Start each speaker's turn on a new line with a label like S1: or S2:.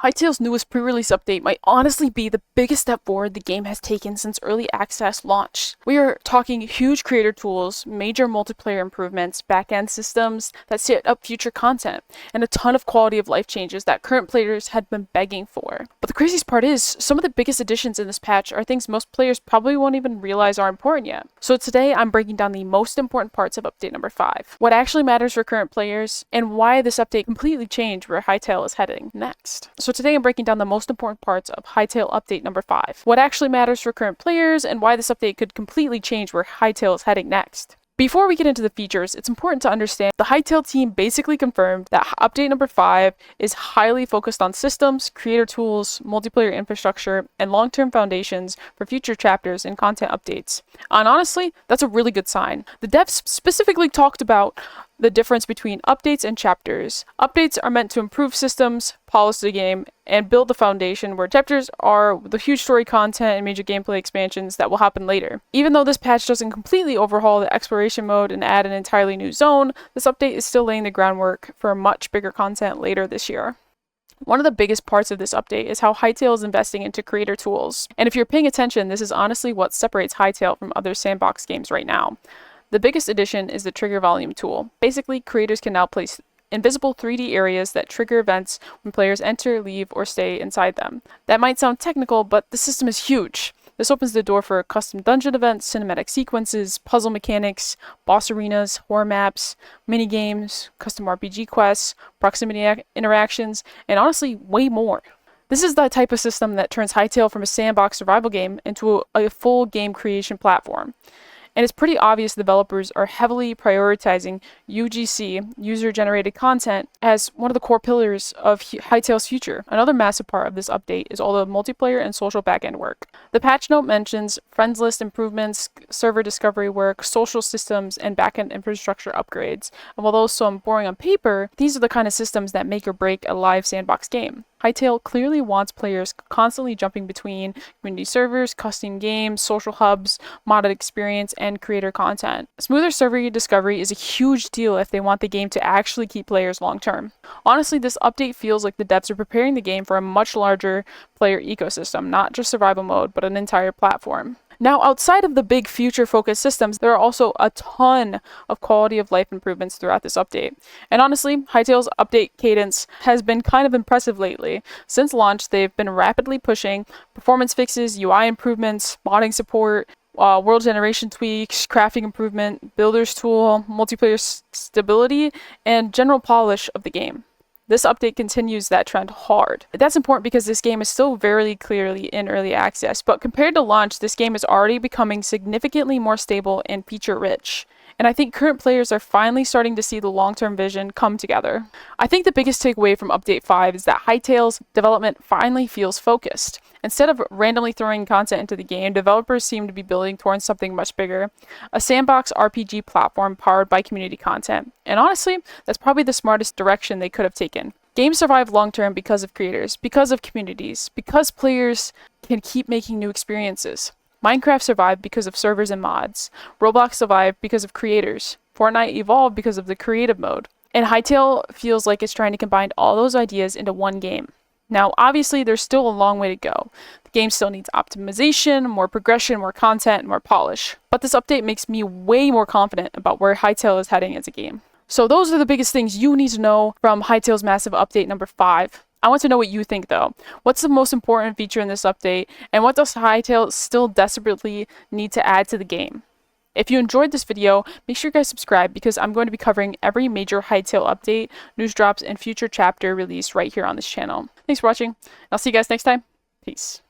S1: Hytale's newest pre-release update might honestly be the biggest step forward the game has taken since early access launch. We are talking huge creator tools, major multiplayer improvements, back-end systems that set up future content, and a ton of quality of life changes that current players had been begging for. But the craziest part is, some of the biggest additions in this patch are things most players probably won't even realize are important yet. So today I'm breaking down the most important parts of update number 5, what actually matters for current players, and why this update completely changed where Hytale is heading next. So today I'm breaking down the most important parts of Hytale update number 5, what actually matters for current players, and why this update could completely change where Hytale is heading next. Before we get into the features, it's important to understand the Hytale team basically confirmed that update number 5 is highly focused on systems, creator tools, multiplayer infrastructure, and long-term foundations for future chapters and content updates. And honestly, that's a really good sign. The devs specifically talked about the difference between updates and chapters. Updates are meant to improve systems, polish the game, and build the foundation, where chapters are the huge story content and major gameplay expansions that will happen later. Even though this patch doesn't completely overhaul the exploration mode and add an entirely new zone, this update is still laying the groundwork for much bigger content later this year. One of the biggest parts of this update is how Hytale is investing into creator tools. And if you're paying attention, this is honestly what separates Hytale from other sandbox games right now. The biggest addition is the trigger volume tool. Basically, creators can now place invisible 3D areas that trigger events when players enter, leave, or stay inside them. That might sound technical, but the system is huge. This opens the door for custom dungeon events, cinematic sequences, puzzle mechanics, boss arenas, horror maps, minigames, custom RPG quests, proximity interactions, and honestly, way more. This is the type of system that turns Hytale from a sandbox survival game into a full game creation platform. And it's pretty obvious developers are heavily prioritizing UGC, user-generated content, as one of the core pillars of Hytale's future. Another massive part of this update is all the multiplayer and social backend work. The patch note mentions friends list improvements, server discovery work, social systems, and backend infrastructure upgrades. And while those sound boring on paper, these are the kind of systems that make or break a live sandbox game. Hytale clearly wants players constantly jumping between community servers, custom games, social hubs, modded experience, and creator content. Smoother server discovery is a huge deal if they want the game to actually keep players long term. Honestly, this update feels like the devs are preparing the game for a much larger player ecosystem, not just survival mode, but an entire platform. Now, outside of the big future-focused systems, there are also a ton of quality of life improvements throughout this update. And honestly, Hytale's update cadence has been kind of impressive lately. Since launch, they've been rapidly pushing performance fixes, UI improvements, modding support, world generation tweaks, crafting improvement, builders tool, multiplayer stability, and general polish of the game. This update continues that trend hard. That's important because this game is still very clearly in early access, but compared to launch, this game is already becoming significantly more stable and feature-rich. And I think current players are finally starting to see the long-term vision come together. I think the biggest takeaway from Update 5 is that Hytale's development finally feels focused. Instead of randomly throwing content into the game, developers seem to be building towards something much bigger, a sandbox RPG platform powered by community content. And honestly, that's probably the smartest direction they could have taken. Games survive long-term because of creators, because of communities, because players can keep making new experiences. Minecraft survived because of servers and mods. Roblox survived because of creators. Fortnite evolved because of the creative mode. And Hytale feels like it's trying to combine all those ideas into one game. Now, obviously, there's still a long way to go. The game still needs optimization, more progression, more content, more polish. But this update makes me way more confident about where Hytale is heading as a game. So those are the biggest things you need to know from Hytale's massive update number 5. I want to know what you think though. What's the most important feature in this update, and what does Hytale still desperately need to add to the game? If you enjoyed this video, make sure you guys subscribe because I'm going to be covering every major Hytale update, news drops, and future chapter release right here on this channel. Thanks for watching, and I'll see you guys next time. Peace.